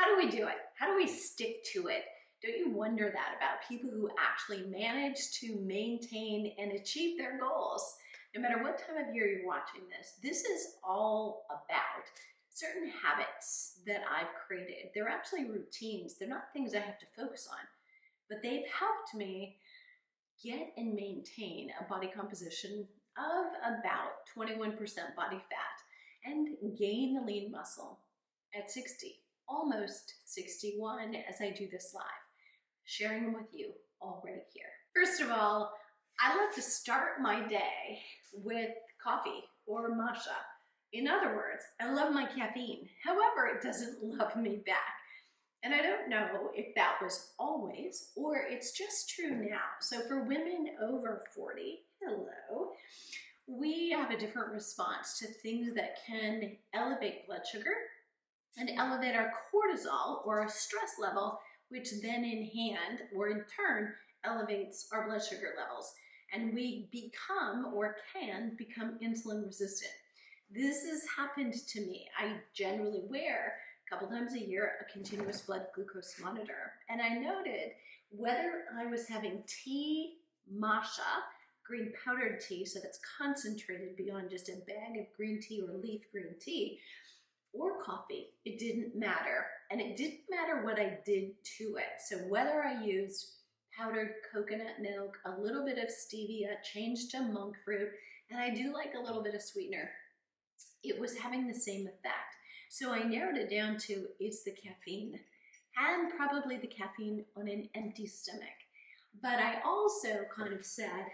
How do we do it? How do we stick to it? Don't you wonder that about people who actually manage to maintain and achieve their goals? No matter what time of year you're watching this, this is all about certain habits that I've created. They're actually routines. They're not things I have to focus on, but they've helped me get and maintain a body composition of about 21% body fat and gain lean muscle at 60, almost 61 as I do this live, sharing them with you all right here. First of all, I like to start my day with coffee or matcha. In other words, I love my caffeine. However, it doesn't love me back. And I don't know if that was always or it's just true now. So for women over 40, hello, we have a different response to things that can elevate blood sugar and elevate our cortisol or our stress level, which then in hand or in turn elevates our blood sugar levels. And we become or can become insulin resistant. This has happened to me. I generally wear a couple times a year a continuous blood glucose monitor. And I noted whether I was having tea, matcha, green powdered tea, so that's concentrated beyond just a bag of green tea or leaf green tea, or coffee, it didn't matter. And it didn't matter what I did to it. So whether I used powdered coconut milk, a little bit of stevia, changed to monk fruit, and I do like a little bit of sweetener, it was having the same effect. So I narrowed it down to it's the caffeine, and probably the caffeine on an empty stomach. But I also kind of said,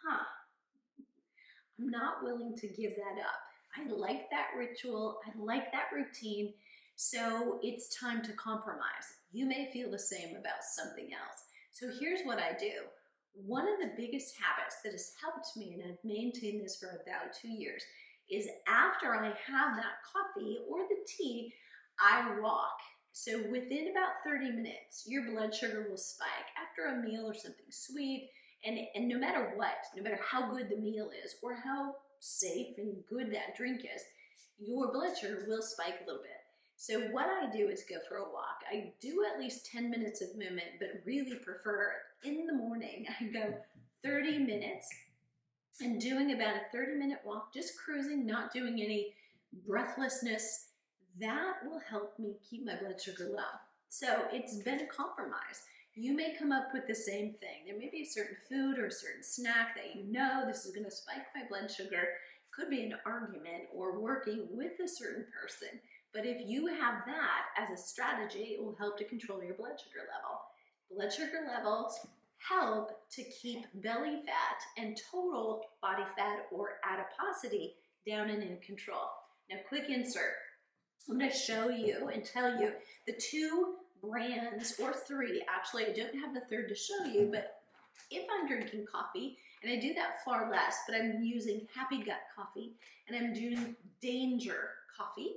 I'm not willing to give that up. I like that ritual, I like that routine, so it's time to compromise. You may feel the same about something else. So here's what I do. One of the biggest habits that has helped me, and I've maintained this for about 2 years, is after I have that coffee or the tea, I walk. So within about 30 minutes, your blood sugar will spike after a meal or something sweet. And no matter what, no matter how good the meal is or how safe and good that drink is, your blood sugar will spike a little bit. So what I do is go for a walk. I do at least 10 minutes of movement, but really prefer in the morning. I go 30 minutes and doing about a 30-minute walk, just cruising, not doing any breathlessness. That will help me keep my blood sugar low. So it's been a compromise. You may come up with the same thing. There may be a certain food or a certain snack that you know this is going to spike my blood sugar. Could be an argument or working with a certain person. But if you have that as a strategy, it will help to control your blood sugar level. Blood sugar levels help to keep belly fat and total body fat or adiposity down and in control. Now, quick insert. I'm going to show you and tell you the 2 brands, or 3, actually I don't have the third to show you, but if I'm drinking coffee, and I do that far less, but I'm using Happy Gut coffee, and I'm doing Danger coffee,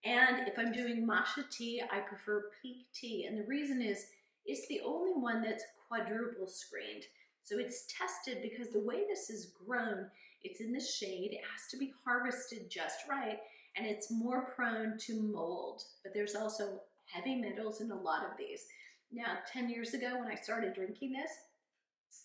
and if I'm doing matcha tea, I prefer Peak tea, and the reason is, it's the only one that's quadruple screened. So it's tested because the way this is grown, it's in the shade, it has to be harvested just right, and it's more prone to mold, but there's also heavy metals in a lot of these. Now, 10 years ago when I started drinking this,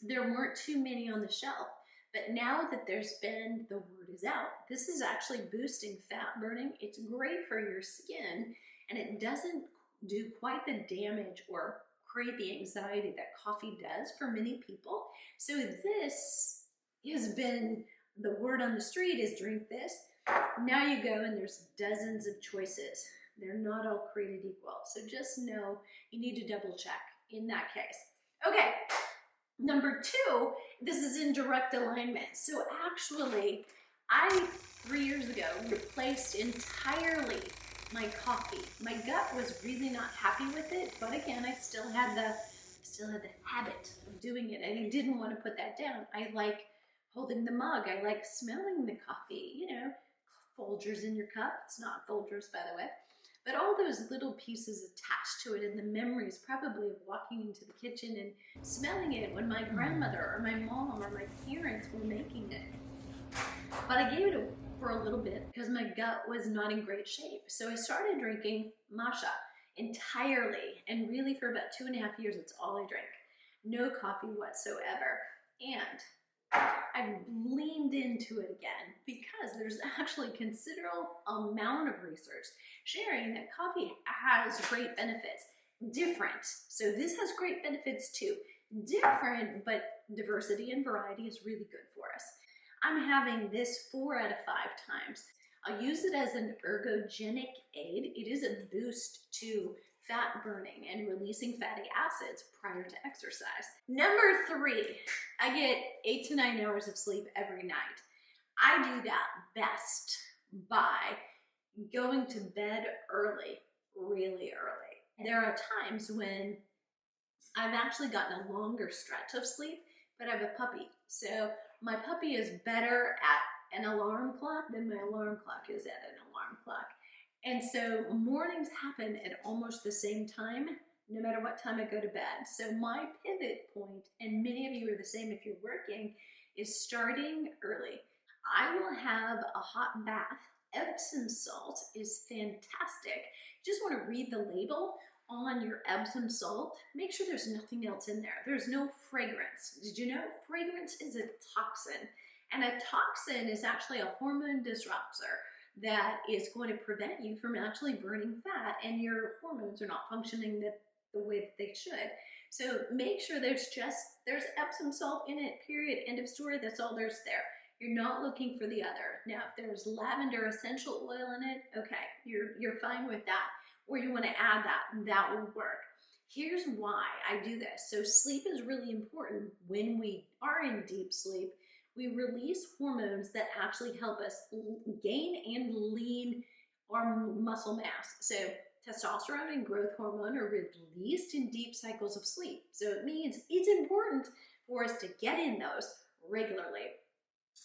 there weren't too many on the shelf. But now that there's been, the word is out, this is actually boosting fat burning. It's great for your skin, and it doesn't do quite the damage or create the anxiety that coffee does for many people. So this has been, the word on the street is drink this. Now you go and there's dozens of choices. They're not all created equal. So just know you need to double check in that case. Okay, number 2, this is in direct alignment. So actually, I 3 years ago replaced entirely my coffee. My gut was really not happy with it, but again, I still had the habit of doing it, and I didn't want to put that down. I like holding the mug. I like smelling the coffee, you know, Folgers in your cup. It's not Folgers, by the way. But all those little pieces attached to it, and the memories probably of walking into the kitchen and smelling it when my grandmother or my mom or my parents were making it. But I gave it for a little bit because my gut was not in great shape. So I started drinking matcha. entirely. And really for about 2.5 years, it's all I drank. No coffee whatsoever. And I've leaned into it again because there's actually considerable amount of research sharing that coffee has great benefits. Different. So this has great benefits too. Different, but diversity and variety is really good for us. I'm having this 4 out of 5 times. I'll use it as an ergogenic aid. It is a boost to fat burning and releasing fatty acids prior to exercise. Number 3, I get 8 to 9 hours of sleep every night. I do that best by going to bed early, really early. There are times when I've actually gotten a longer stretch of sleep, but I have a puppy. So my puppy is better at an alarm clock than my alarm clock is at an alarm clock. And so mornings happen at almost the same time, no matter what time I go to bed. So my pivot point, and many of you are the same if you're working, is starting early. I will have a hot bath. Epsom salt is fantastic. You just want to read the label on your Epsom salt. Make sure there's nothing else in there. There's no fragrance. Did you know fragrance is a toxin? And a toxin is actually a hormone disruptor that is going to prevent you from actually burning fat, and your hormones are not functioning the way that they should. So make sure there's Epsom salt in it, period, end of story. That's all there's there. You're not looking for the other. Now, if there's lavender essential oil in it, okay, you're fine with that. Or you want to add that will work. Here's why I do this. So sleep is really important. When we are in deep sleep, we release hormones that actually help us gain and lean our muscle mass. So testosterone and growth hormone are released in deep cycles of sleep. So it means it's important for us to get in those regularly.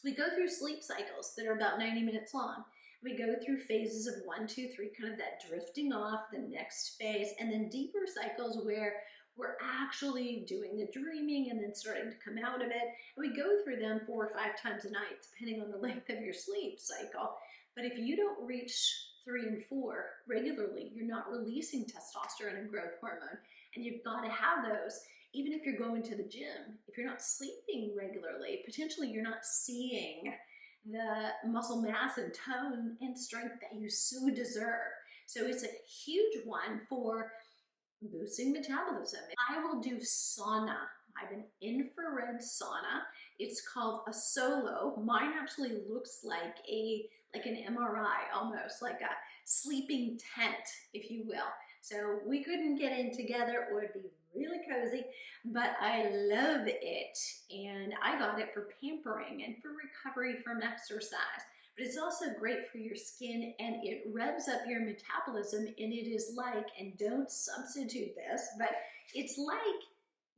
We go through sleep cycles that are about 90 minutes long. We go through phases of 1, 2, 3, kind of that drifting off, the next phase, and then deeper cycles where we're actually doing the dreaming and then starting to come out of it. And we go through them 4 or 5 times a night, depending on the length of your sleep cycle. But if you don't reach 3 and 4 regularly, you're not releasing testosterone and growth hormone. And you've got to have those. Even if you're going to the gym, if you're not sleeping regularly, potentially you're not seeing the muscle mass and tone and strength that you so deserve. So it's a huge one for boosting metabolism. I will do sauna. I have an infrared sauna. It's called a solo. Mine actually looks like an MRI, almost like a sleeping tent, if you will. So we couldn't get in together, or it'd be really cozy, but I love it. And I got it for pampering and for recovery from exercise. But it's also great for your skin, and it revs up your metabolism, and it is like, and don't substitute this, but it's like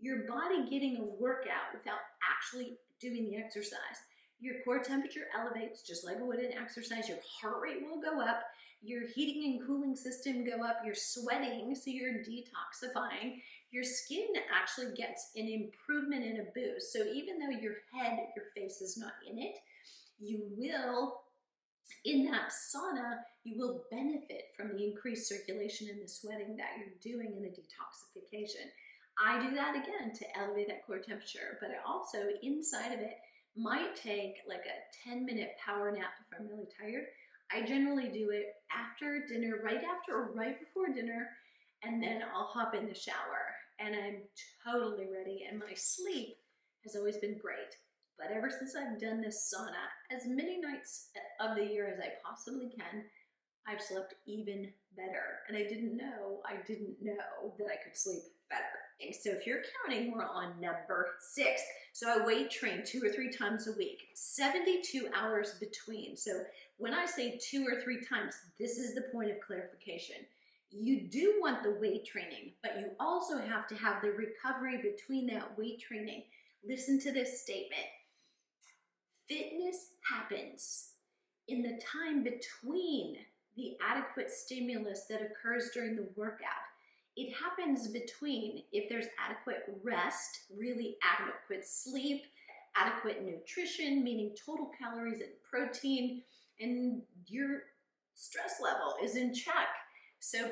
your body getting a workout without actually doing the exercise. Your core temperature elevates just like it would in exercise. Your heart rate will go up. Your heating and cooling system go up. You're sweating, so you're detoxifying. Your skin actually gets an improvement and a boost. So even though your face is not in it, you will, in that sauna, you will benefit from the increased circulation and the sweating that you're doing in the detoxification. I do that again to elevate that core temperature, but I also, inside of it, might take like a 10-minute power nap if I'm really tired. I generally do it after dinner, right after or right before dinner, and then I'll hop in the shower and I'm totally ready, and my sleep has always been great. But ever since I've done this sauna, as many nights of the year as I possibly can, I've slept even better. And I didn't know that I could sleep better. And so if you're counting, we're on number 6. So I weight train 2 or 3 times a week, 72 hours between. So when I say 2 or 3 times, this is the point of clarification. You do want the weight training, but you also have to have the recovery between that weight training. Listen to this statement. Fitness happens in the time between the adequate stimulus that occurs during the workout. It happens between, if there's adequate rest, really adequate sleep, adequate nutrition, meaning total calories and protein, and your stress level is in check. So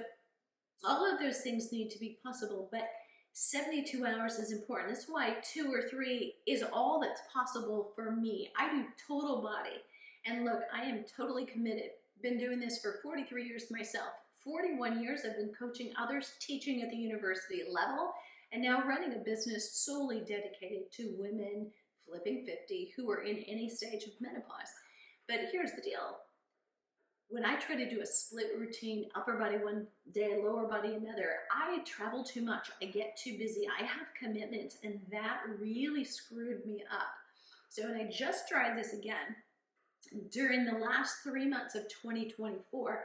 All of those things need to be possible, but 72 hours is important. That's why 2 or 3 is all that's possible for me. I do total body. And look, I am totally committed. Been doing this for 43 years myself. 41 years I've been coaching others, teaching at the university level, and now running a business solely dedicated to women flipping 50 who are in any stage of menopause. But here's the deal. When I try to do a split routine, upper body one day, lower body another, I travel too much. I get too busy. I have commitments, and that really screwed me up. So when I just tried this again during the last 3 months of 2024,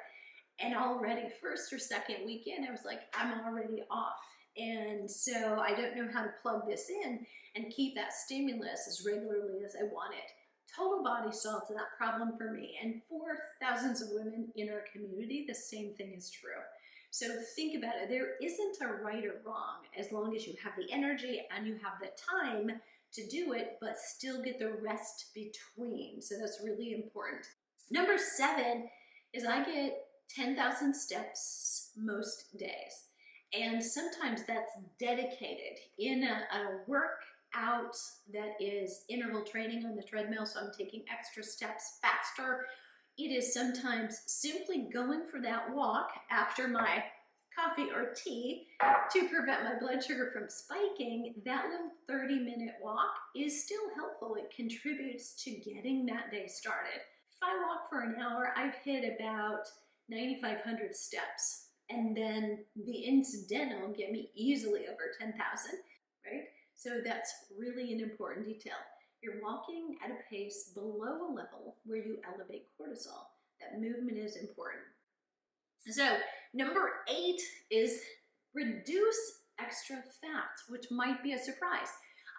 and already first or second weekend, I was like, I'm already off. And so I don't know how to plug this in and keep that stimulus as regularly as I want it. Total body solves that problem for me, and for thousands of women in our community, the same thing is true. So think about it. There isn't a right or wrong as long as you have the energy and you have the time to do it, but still get the rest between. So that's really important. Number 7 is I get 10,000 steps most days. And sometimes that's dedicated in a workout that is interval training on the treadmill, so I'm taking extra steps faster. It is sometimes simply going for that walk after my coffee or tea to prevent my blood sugar from spiking. That little 30-minute walk is still helpful. It contributes to getting that day started. If I walk for an hour, I've hit about 9,500 steps. And then the incidental get me easily over 10,000, right? So that's really an important detail. You're walking at a pace below a level where you elevate cortisol. That movement is important. So number 8 is reduce extra fat, which might be a surprise.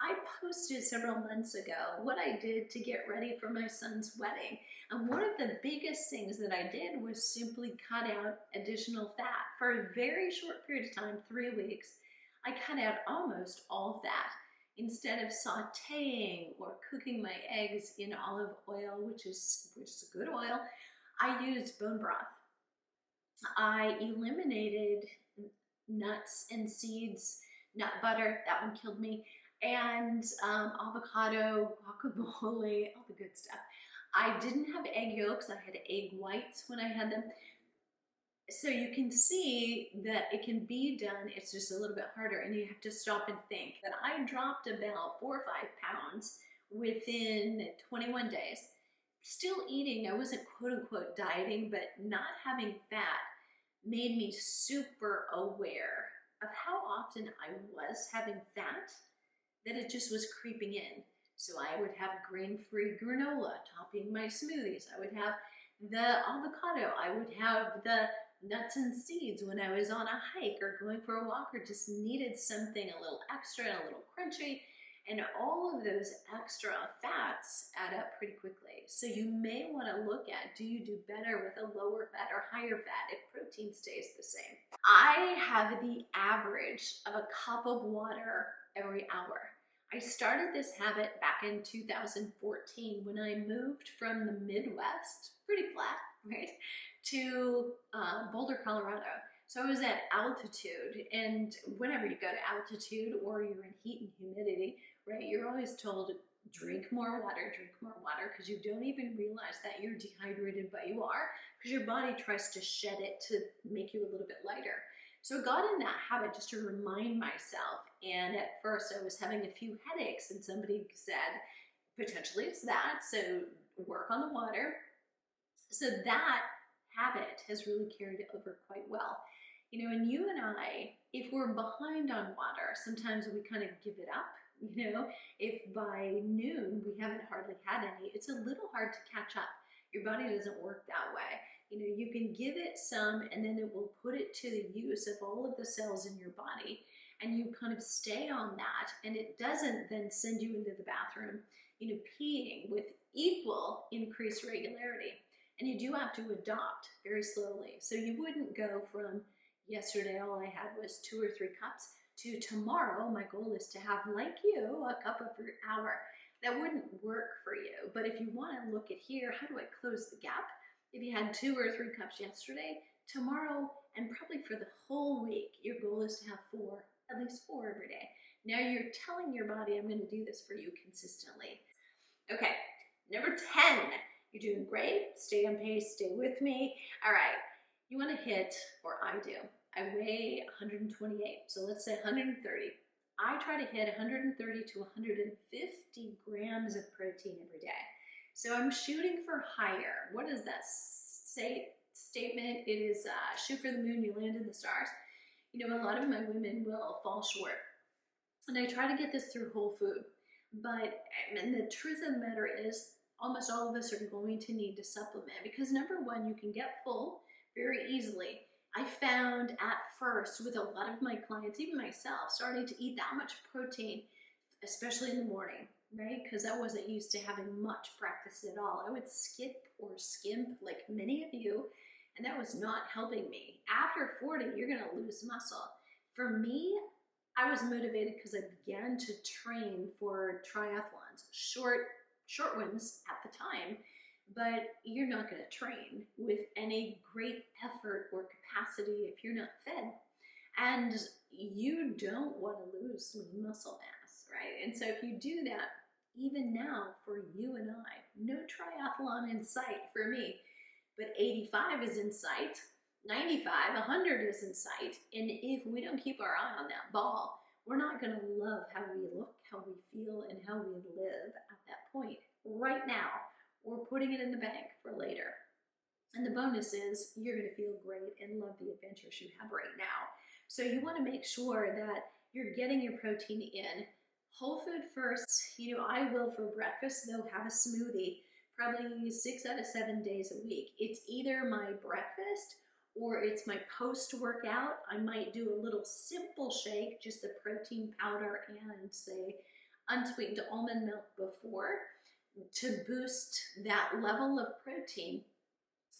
I posted several months ago what I did to get ready for my son's wedding. And one of the biggest things that I did was simply cut out additional fat. For a very short period of time, 3 weeks, I cut out almost all fat. Instead of sauteing or cooking my eggs in olive oil, which is a good oil, I used bone broth. I eliminated nuts and seeds, nut butter, that one killed me, and avocado, guacamole, all the good stuff. I didn't have egg yolks, I had egg whites when I had them. So you can see that it can be done, it's just a little bit harder, and you have to stop and think. That I dropped about 4 or 5 pounds within 21 days. Still eating, I wasn't quote unquote dieting, but not having fat made me super aware of how often I was having fat, that it just was creeping in. So I would have grain-free granola topping my smoothies. I would have the avocado. I would have the nuts and seeds when I was on a hike or going for a walk or just needed something a little extra and a little crunchy. And all of those extra fats add up pretty quickly. So you may want to look at, do you do better with a lower fat or higher fat if protein stays the same? I have the average of a cup of water every hour. I started this habit back in 2014 when I moved from the Midwest, pretty flat, right, to Boulder, Colorado. So I was at altitude, and whenever you go to altitude or you're in heat and humidity, right, you're always told drink more water, because you don't even realize that you're dehydrated, but you are, because your body tries to shed it to make you a little bit lighter. So I got in that habit just to remind myself. And at first I was having a few headaches, and somebody said, potentially it's that, so work on the water. So that habit has really carried over quite well. You know, and you and I, if we're behind on water, sometimes we kind of give it up. You know, if by noon we haven't hardly had any, it's a little hard to catch up. Your body doesn't work that way. You know, you can give it some, and then it will put it to the use of all of the cells in your body, and you kind of stay on that, and it doesn't then send you into the bathroom, you know, peeing with equal increased regularity. And you do have to adopt very slowly. So you wouldn't go from yesterday all I had was 2 or 3 cups to tomorrow my goal is to have, like you, a cup every hour. That wouldn't work for you. But if you want to look at here, how do I close the gap? If you had 2 or 3 cups yesterday, tomorrow And probably for the whole week, your goal is to have four, at least four every day. Now you're telling your body, I'm going to do this for you consistently. Okay, number 10. You're doing great. Stay on pace. Stay with me. All right, you want to hit, or I do. I weigh 128, so let's say 130. I try to hit 130 to 150 grams of protein every day. So I'm shooting for higher. What does that say? Statement? It is shoot for the moon, you land in the stars. You know, a lot of my women will fall short. And I try to get this through whole food. But and the truth of the matter is, almost all of us are going to need to supplement because number one, you can get full very easily. I found at first with a lot of my clients, even myself, starting to eat that much protein, especially in the morning, right? Because I wasn't used to having much breakfast at all. I would skip or skimp like many of you, and that was not helping me. After 40, you're going to lose muscle. For me, I was motivated because I began to train for triathlons, short ones at the time, but you're not going to train with any great effort or capacity if you're not fed. And you don't want to lose lean muscle mass, right? And so if you do that, even now for you and I, no triathlon in sight for me, but 85 is in sight, 95, 100 is in sight. And if we don't keep our eye on that ball, we're not going to love how we look, how we feel, and how we live at that point. Right now, we're putting it in the bank for later. And the bonus is you're going to feel great and love the adventures you have right now. So you want to make sure that you're getting your protein in. Whole food first. You know, I will for breakfast, though, have a smoothie probably 6 out of 7 days a week. It's either my breakfast or it's my post-workout. I might do a little simple shake, just the protein powder and say unsweetened almond milk before to boost that level of protein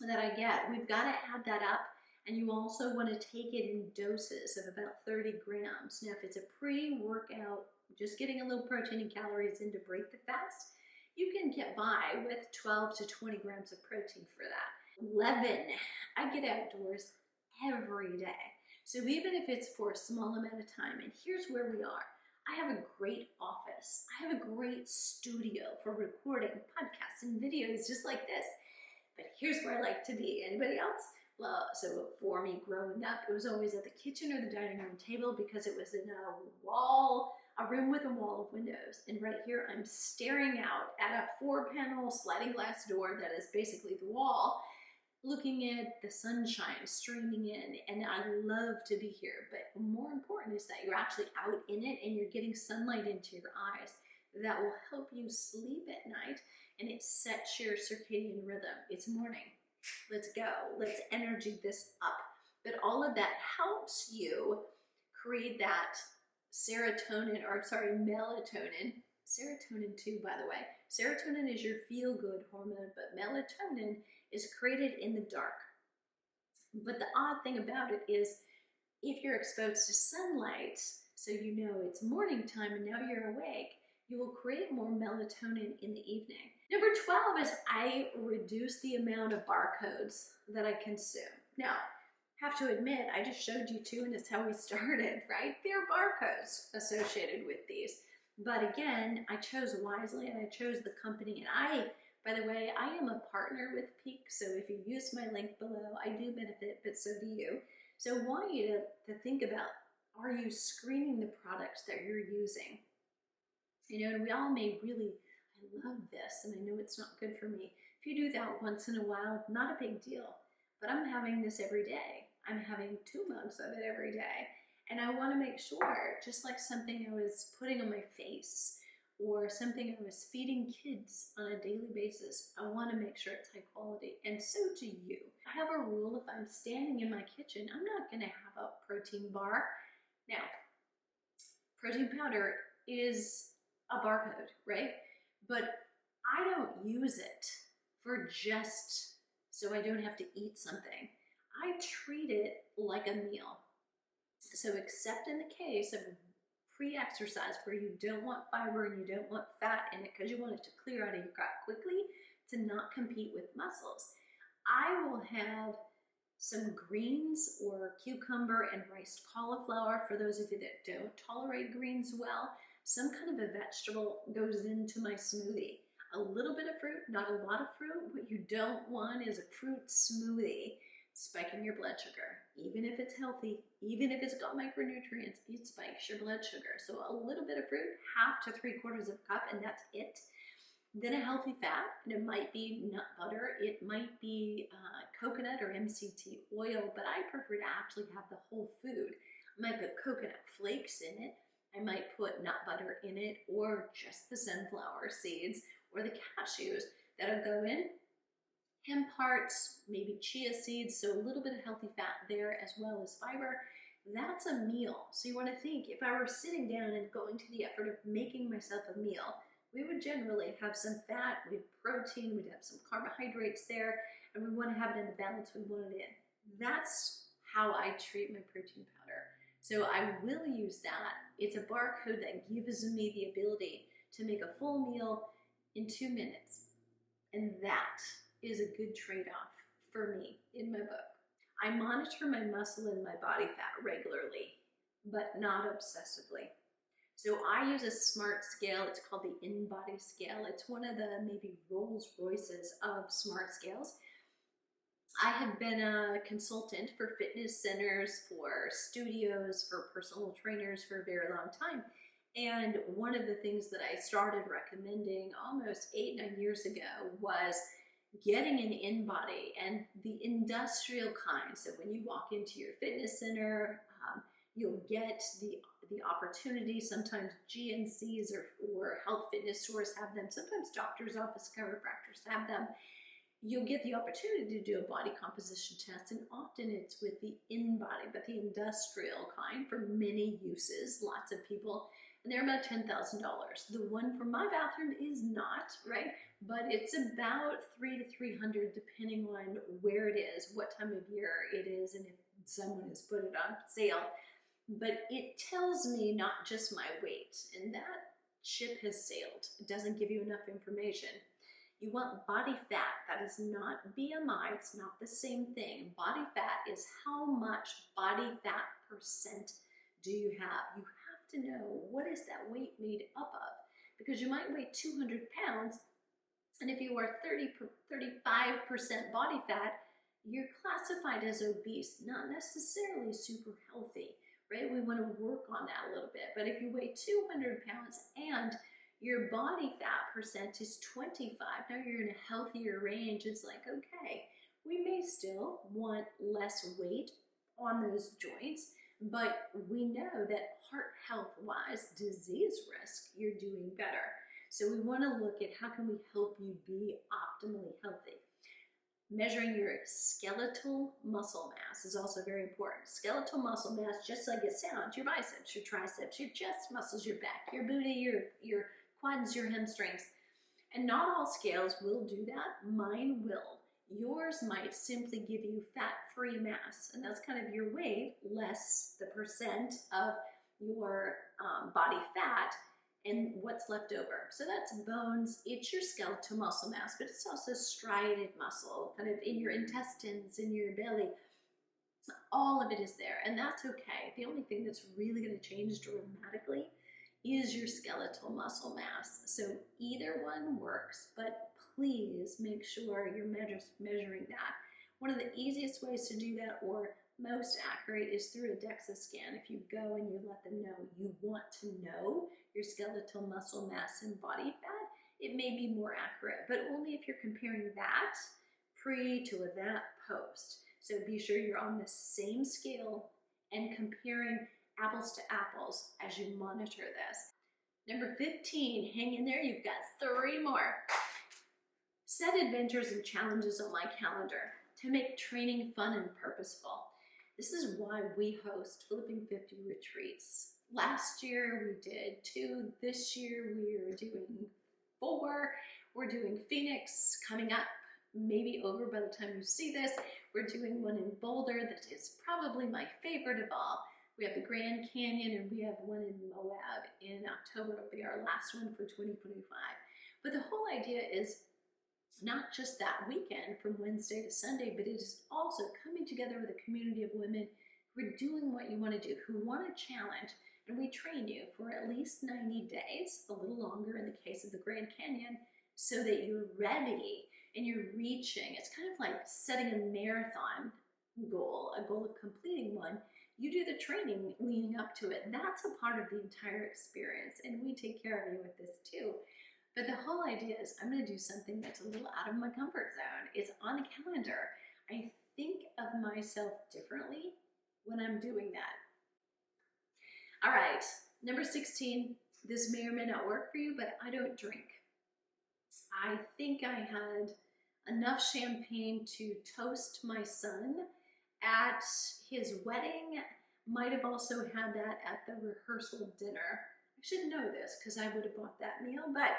that I get. We've got to add that up, and you also want to take it in doses of about 30 grams. Now, if it's a pre-workout, just getting a little protein and calories in to break the fast, you can get by with 12 to 20 grams of protein for that. 11, I get outdoors every day. So even if it's for a small amount of time, and here's where we are. I have a great office. I have a great studio for recording podcasts and videos just like this. But here's where I like to be. Anybody else? Well, so for me growing up, it was always at the kitchen or the dining room table because it was in a room with a wall of windows. And right here, I'm staring out at a 4-panel sliding glass door that is basically the wall, looking at the sunshine streaming in. And I love to be here. But more important is that you're actually out in it and you're getting sunlight into your eyes. That will help you sleep at night, and it sets your circadian rhythm. It's morning. Let's go. Let's energy this up. But all of that helps you create that melatonin. Serotonin too, by the way. Serotonin is your feel-good hormone, but melatonin is created in the dark. But the odd thing about it is if you're exposed to sunlight, so you know it's morning time and now you're awake, you will create more melatonin in the evening. Number 12 is I reduce the amount of barcodes that I consume. Now, have to admit, I just showed you two and it's how we started, right? There are barcodes associated with these. But again, I chose wisely and I chose the company. And by the way, I am a partner with Peak. So if you use my link below, I do benefit, but so do you. So I want you to think about, are you screening the products that you're using? You know, and we all may really, I love this, and I know it's not good for me. If you do that once in a while, not a big deal. But I'm having this every day. I'm having 2 months of it every day. And I want to make sure, just like something I was putting on my face or something I was feeding kids on a daily basis, I want to make sure it's high quality. And so do you. I have a rule: if I'm standing in my kitchen, I'm not going to have a protein bar. Now, protein powder is a barcode, right? But I don't use it for just so I don't have to eat something. I treat it like a meal. So except in the case of pre-exercise where you don't want fiber and you don't want fat in it because you want it to clear out of your gut quickly to not compete with muscles, I will have some greens or cucumber and riced cauliflower for those of you that don't tolerate greens well. Some kind of a vegetable goes into my smoothie. A little bit of fruit, not a lot of fruit. What you don't want is a fruit smoothie spiking your blood sugar. Even if it's healthy, even if it's got micronutrients, it spikes your blood sugar. So a little bit of fruit, half to 3/4 of a cup, and that's it. Then a healthy fat, and it might be nut butter, it might be coconut or MCT oil, but I prefer to actually have the whole food. I might put coconut flakes in it, I might put nut butter in it, or just the sunflower seeds or the cashews that'll go in. Hemp hearts, maybe chia seeds, so a little bit of healthy fat there as well as fiber. That's a meal. So you want to think, if I were sitting down and going to the effort of making myself a meal, we would generally have some fat, we'd have protein, we'd have some carbohydrates there, and we want to have it in the balance we want it in. That's how I treat my protein powder. So I will use that. It's a barcode that gives me the ability to make a full meal in 2 minutes. And that is a good trade-off for me in my book. I monitor my muscle and my body fat regularly, but not obsessively. So I use a smart scale. It's called the InBody scale. It's one of the maybe Rolls Royces of smart scales. I have been a consultant for fitness centers, for studios, for personal trainers for a very long time. And one of the things that I started recommending almost 8-9 years ago was getting an InBody, and the industrial kind. So when you walk into your fitness center, you'll get the opportunity. Sometimes GNCs or health fitness stores have them. Sometimes doctors' office chiropractors have them. You'll get the opportunity to do a body composition test, and often it's with the InBody, but the industrial kind for many uses, lots of people, and they're about $10,000. The one for my bathroom is not, right? But it's about $300 to $300 depending on where it is, what time of year it is, and if someone has put it on sale. But it tells me not just my weight, and that ship has sailed. It doesn't give you enough information. You want body fat. That is not BMI. It's not the same thing. Body fat is how much body fat percent do you have. You have to know, what is that weight made up of? Because you might weigh 200 pounds, and if you are 35% body fat, you're classified as obese, not necessarily super healthy, right? We want to work on that a little bit. But if you weigh 200 pounds and your body fat percent is 25, now you're in a healthier range. It's like, okay, we may still want less weight on those joints, but we know that heart health-wise, disease risk, you're doing better. So we want to look at how can we help you be optimally healthy. Measuring your skeletal muscle mass is also very important. Skeletal muscle mass, just like it sounds, your biceps, your triceps, your chest muscles, your back, your booty, your quads, your hamstrings. And not all scales will do that. Mine will. Yours might simply give you fat-free mass, and that's kind of your weight less the percent of your body fat and what's left over. So that's bones, it's your skeletal muscle mass, but it's also striated muscle, kind of in your intestines, in your belly. All of it is there, and that's okay. The only thing that's really going to change dramatically is your skeletal muscle mass. So either one works, but please make sure you're measuring that. One of the easiest ways to do that, or most accurate, is through a DEXA scan. If you go and you let them know you want to know your skeletal muscle mass and body fat, it may be more accurate, but only if you're comparing that pre to that post. So be sure you're on the same scale and comparing apples to apples as you monitor this. Number 15, hang in there, you've got 3 more. Set adventures and challenges on my calendar to make training fun and purposeful. This is why we host Flipping 50 retreats. Last year we did 2. This year we are doing 4. We're doing Phoenix coming up, maybe over by the time you see this. We're doing one in Boulder that is probably my favorite of all. We have the Grand Canyon, and we have one in Moab in October. It'll be our last one for 2025. But the whole idea is not just that weekend from Wednesday to Sunday, but it is also coming together with a community of women who are doing what you want to do, who want a challenge. And we train you for at least 90 days, a little longer in the case of the Grand Canyon, so that you're ready and you're reaching. It's kind of like setting a marathon goal, a goal of completing one. You do the training leading up to it. That's a part of the entire experience, and we take care of you with this too. But the whole idea is I'm going to do something that's a little out of my comfort zone. It's on the calendar. I think of myself differently when I'm doing that. All right, number 16. This may or may not work for you, but I don't drink. I think I had enough champagne to toast my son at his wedding. Might have also had that at the rehearsal dinner. I should know this because I would have bought that meal, but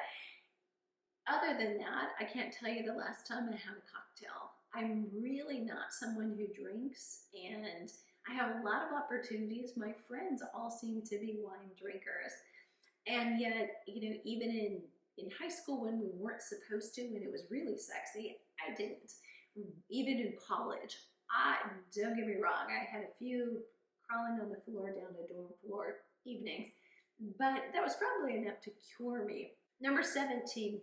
other than that, I can't tell you the last time I had a cocktail. I'm really not someone who drinks, and I have a lot of opportunities. My friends all seem to be wine drinkers. And yet, even in high school when we weren't supposed to, and it was really sexy, I didn't. Even in college, don't get me wrong, I had a few crawling on the floor down the dorm floor evenings, but that was probably enough to cure me. Number 17,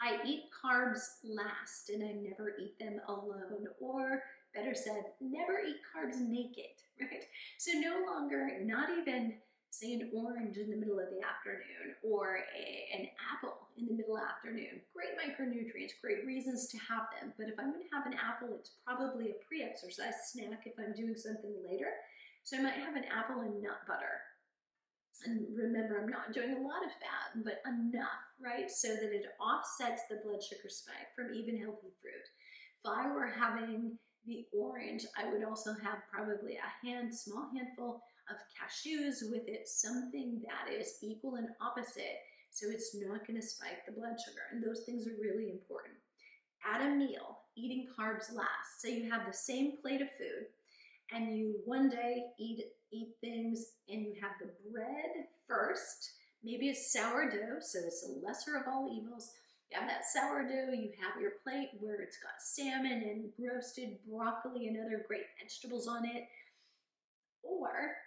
I eat carbs last, and I never eat them alone, or better said, never eat carbs naked, right? So no longer, not even say an orange in the middle of the afternoon, or an apple in the middle of the afternoon. Great micronutrients, great reasons to have them. But if I'm going to have an apple, it's probably a pre-exercise snack if I'm doing something later. So I might have an apple and nut butter. And remember, I'm not doing a lot of fat, but enough, right? So that it offsets the blood sugar spike from even healthy fruit. If I were having the orange, I would also have probably a small handful of cashews with it, something that is equal and opposite, so it's not going to spike the blood sugar. And those things are really important. At a meal, eating carbs last. So you have the same plate of food, and you one day eat things, and you have the bread first. Maybe it's sourdough, so it's the lesser of all evils. You have that sourdough, you have your plate where it's got salmon and roasted broccoli and other great vegetables on it. Or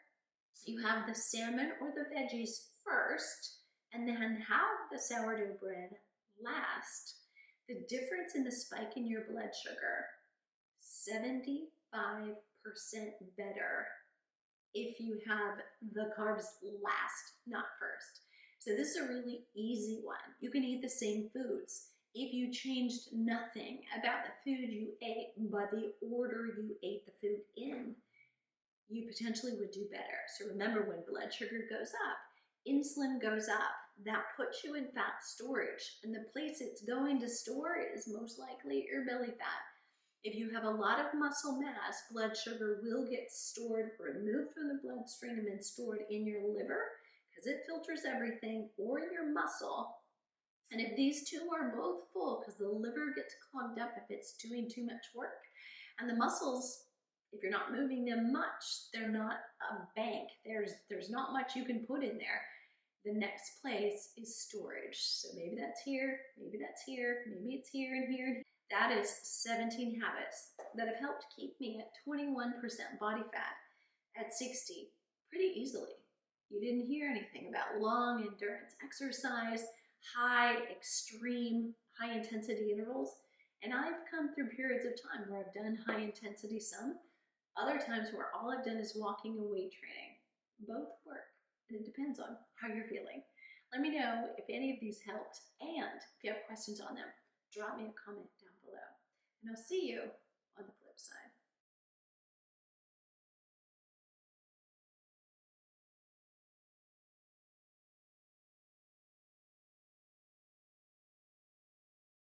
you have the salmon or the veggies first, and then have the sourdough bread last. The difference in the spike in your blood sugar, 75% better if you have the carbs last, not first. So this is a really easy one. You can eat the same foods. If you changed nothing about the food you ate, but the order you ate the food in, you potentially would do better. So remember, when blood sugar goes up, insulin goes up. That puts you in fat storage. And the place it's going to store is most likely your belly fat. If you have a lot of muscle mass, blood sugar will get stored, removed from the bloodstream, and stored in your liver because it filters everything, or your muscle. And if these two are both full, because the liver gets clogged up if it's doing too much work, and the muscles, if you're not moving them much, they're not a bank. There's not much you can put in there. The next place is storage. So maybe that's here, maybe that's here, maybe it's here and here. That is 17 habits that have helped keep me at 21% body fat at 60 pretty easily. You didn't hear anything about long endurance exercise, extreme high intensity intervals. And I've come through periods of time where I've done high intensity some, other times where all I've done is walking and weight training. Both work, and it depends on how you're feeling. Let me know if any of these helped, and if you have questions on them, drop me a comment down below. And I'll see you on the flip.